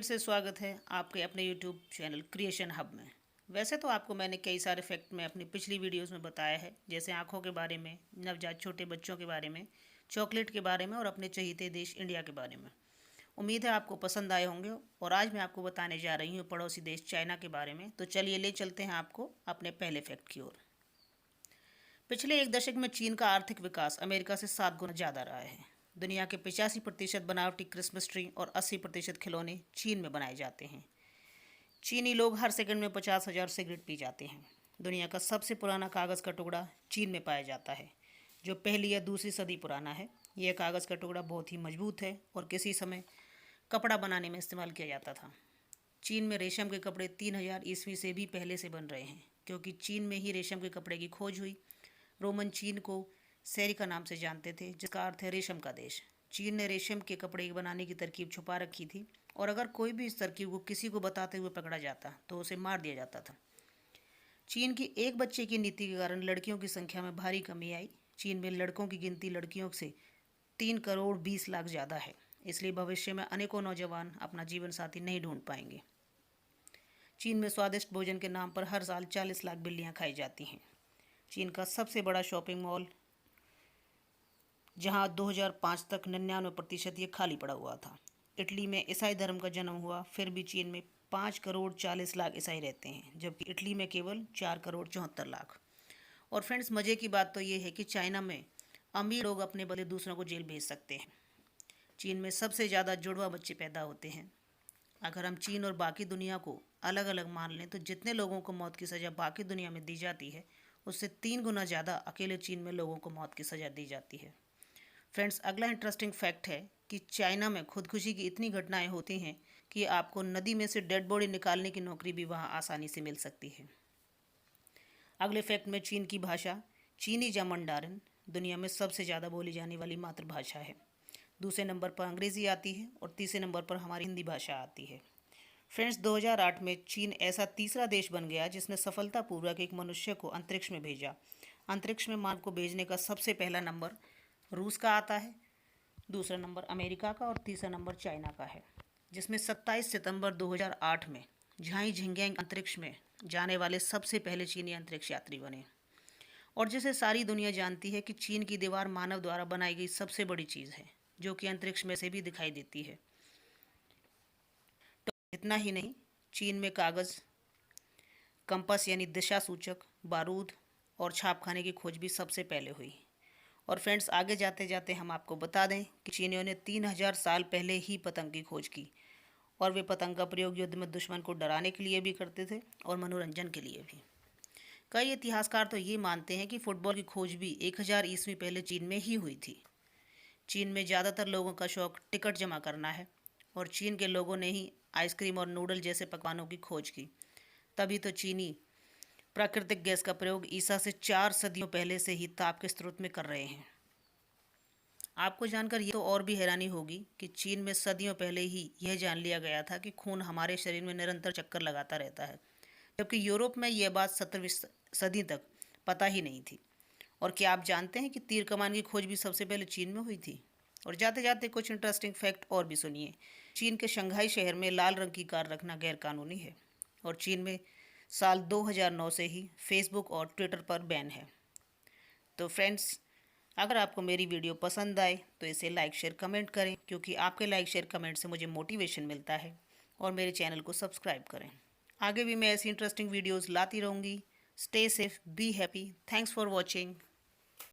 फिर से स्वागत है आपके अपने YouTube चैनल क्रिएशन हब में। वैसे तो आपको मैंने कई सारे फैक्ट में अपनी पिछली वीडियोस में बताया है, जैसे आँखों के बारे में, नवजात छोटे बच्चों के बारे में, चॉकलेट के बारे में और अपने चहीते देश इंडिया के बारे में। उम्मीद है आपको पसंद आए होंगे और आज मैं आपको बताने जा रही हूँ पड़ोसी देश चाइना के बारे में। तो चलिए ले चलते हैं आपको अपने पहले फैक्ट की ओर। पिछले एक दशक में चीन का आर्थिक विकास अमेरिका से 7 गुना ज़्यादा रहा है। दुनिया के 85% बनावटी क्रिसमस ट्री और 80% खिलौने चीन में बनाए जाते हैं। चीनी लोग हर सेकंड में 50,000 सिगरेट पी जाते हैं। दुनिया का सबसे पुराना कागज़ का टुकड़ा चीन में पाया जाता है, जो पहली या दूसरी सदी पुराना है। यह कागज़ का टुकड़ा बहुत ही मजबूत है और किसी समय कपड़ा बनाने में इस्तेमाल किया जाता था। चीन में रेशम के कपड़े 3000 ईस्वी से भी पहले से बन रहे हैं, क्योंकि चीन में ही रेशम के कपड़े की खोज हुई। रोमन चीन को सेरिका नाम से जानते थे, जिसका अर्थ है रेशम का देश। चीन ने रेशम के कपड़े बनाने की तरकीब छुपा रखी थी और अगर कोई भी इस तरकीब को किसी को बताते हुए पकड़ा जाता तो उसे मार दिया जाता था। चीन की एक बच्चे की नीति के कारण लड़कियों की संख्या में भारी कमी आई। चीन में लड़कों की गिनती लड़कियों से 3 करोड़ 20 लाख ज़्यादा है, इसलिए भविष्य में अनेकों नौजवान अपना जीवन साथी नहीं ढूंढ पाएंगे। चीन में स्वादिष्ट भोजन के नाम पर हर साल 40 लाख बिल्लियाँ खाई जाती हैं। चीन का सबसे बड़ा शॉपिंग मॉल, जहां 2005 तक 99% ये खाली पड़ा हुआ था। इटली में ईसाई धर्म का जन्म हुआ, फिर भी चीन में 5 करोड़ 40 लाख ईसाई रहते हैं, जबकि इटली में केवल 4 करोड़ 74 लाख। और फ्रेंड्स, मज़े की बात तो ये है कि चाइना में अमीर लोग अपने बदले दूसरों को जेल भेज सकते हैं। चीन में सबसे ज़्यादा जुड़वा बच्चे पैदा होते हैं। अगर हम चीन और बाकी दुनिया को अलग अलग मान लें तो जितने लोगों को मौत की सज़ा बाकी दुनिया में दी जाती है, उससे 3 गुना ज़्यादा अकेले चीन में लोगों को मौत की सज़ा दी जाती है। फ्रेंड्स, अगला इंटरेस्टिंग फैक्ट है कि चाइना में खुदकुशी की इतनी घटनाएं होती हैं कि आपको नदी में से डेड बॉडी निकालने की नौकरी भी वहां आसानी से मिल सकती है। अगले फैक्ट में चीन की भाषा चीनी या मंडारिन दुनिया में सबसे ज़्यादा बोली जाने वाली मातृभाषा है। दूसरे नंबर पर अंग्रेज़ी आती है और तीसरे नंबर पर हमारी हिंदी भाषा आती है। फ्रेंड्स, 2008 में चीन ऐसा तीसरा देश बन गया जिसने सफलतापूर्वक एक मनुष्य को अंतरिक्ष में भेजा। अंतरिक्ष में मानव को भेजने का सबसे पहला नंबर रूस का आता है, दूसरा नंबर अमेरिका का और तीसरा नंबर चाइना का है, जिसमें 27 सितंबर 2008 में झाई झिंगैंग अंतरिक्ष में जाने वाले सबसे पहले चीनी अंतरिक्ष यात्री बने। और जिसे सारी दुनिया जानती है कि चीन की दीवार मानव द्वारा बनाई गई सबसे बड़ी चीज़ है, जो कि अंतरिक्ष में से भी दिखाई देती है। तो इतना ही नहीं, चीन में कागज़, कंपास यानी दिशा सूचक, बारूद और छापखाने की खोज भी सबसे पहले हुई। और फ्रेंड्स, आगे जाते जाते हम आपको बता दें कि चीनियों ने 3000 साल पहले ही पतंग की खोज की और वे पतंग का प्रयोग युद्ध में दुश्मन को डराने के लिए भी करते थे और मनोरंजन के लिए भी। कई इतिहासकार तो ये मानते हैं कि फुटबॉल की खोज भी 1000 ईस्वी पहले चीन में ही हुई थी। चीन में ज़्यादातर लोगों का शौक टिकट जमा करना है और चीन के लोगों ने ही आइसक्रीम और नूडल जैसे पकवानों की खोज की। तभी तो चीनी प्राकृतिक गैस का प्रयोग ईसा से 4 सदियों पहले से ही ताप के स्रोत में कर रहे हैं। आपको जानकर ये तो और भी हैरानी होगी कि चीन में सदियों पहले ही यह जान लिया गया था कि खून हमारे शरीर में निरंतर चक्कर लगाता रहता है, जबकि यूरोप में यह बात 17वीं सदी तक पता ही नहीं थी। और क्या आप जानते हैं कि तीर कमान की खोज भी सबसे पहले चीन में हुई थी? और जाते जाते कुछ इंटरेस्टिंग फैक्ट और भी सुनिए। चीन के शंघाई शहर में लाल रंग की कार रखना गैरकानूनी है और चीन में साल 2009 से ही फेसबुक और ट्विटर पर बैन है। तो फ्रेंड्स, अगर आपको मेरी वीडियो पसंद आए तो इसे लाइक शेयर कमेंट करें, क्योंकि आपके लाइक शेयर कमेंट से मुझे मोटिवेशन मिलता है। और मेरे चैनल को सब्सक्राइब करें। आगे भी मैं ऐसी इंटरेस्टिंग वीडियोस लाती रहूँगी। Stay safe, be happy. Thanks for watching.